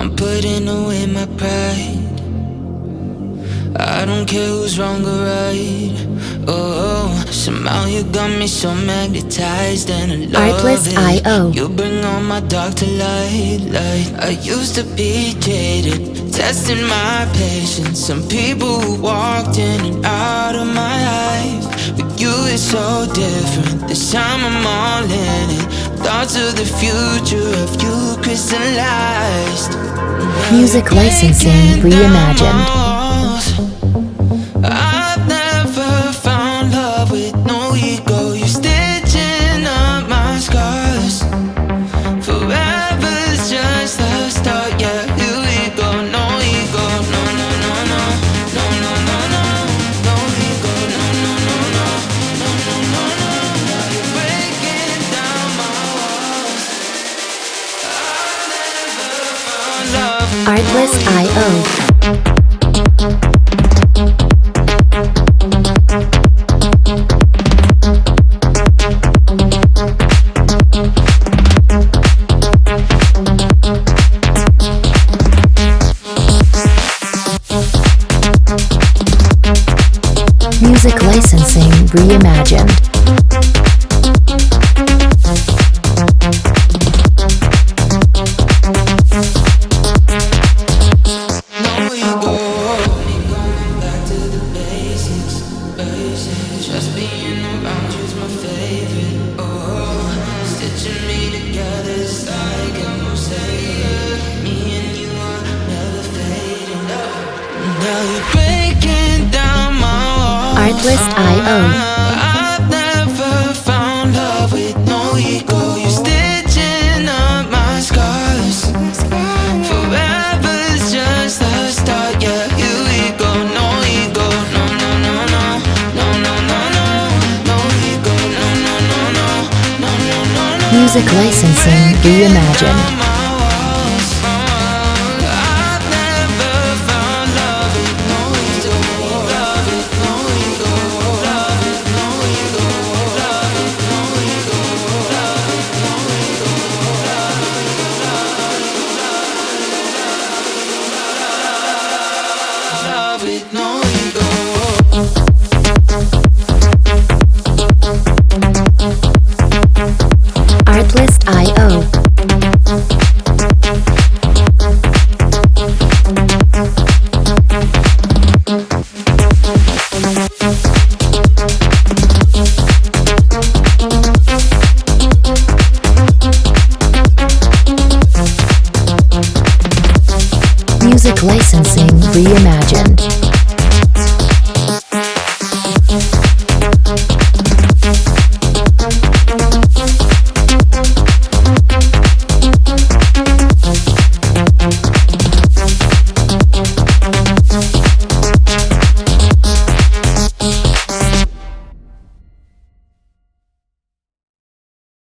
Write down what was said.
I'm putting away my pride. I don't care who's wrong or right. Oh, somehow you got me so magnetized and I love Artlist.io. You bring all my dark to light. I used to be jaded, testing my patience. Some people who walked in and out of my life, but you is so different. This time I'm all in it. Thoughts of the future of you crystallized. Music licensing reimagined. I've never found love with no ego. You're stitching up my scars. Forever's just the start. Yeah, here we go. No ego, no, no, no, no. No, no, no, no. No ego, no, no, no, no. No, no, no, no. Now you're breaking down my walls. I've never found love. Artlist.io. Music licensing reimagined. No ego. Going back to the basics. Just being around you's my favorite. Oh, stitching me together is like a mosaic. Me and you are never fading. Now you're breaking down my walls. Artlist.io. I've never found love with no ego. You're stitching up my scars. Forever's just the start. Yeah, here we go. No ego, no, no, no, no. No, no, no, no. No ego, no, no, no, no. No, no, no, no. Music licensing reimagined. I've never found love with no ego. Love with no ego. Love with no ego. Love with no ego. Love with no ego. Love with no ego. Artlist.io. Music licensing reimagined.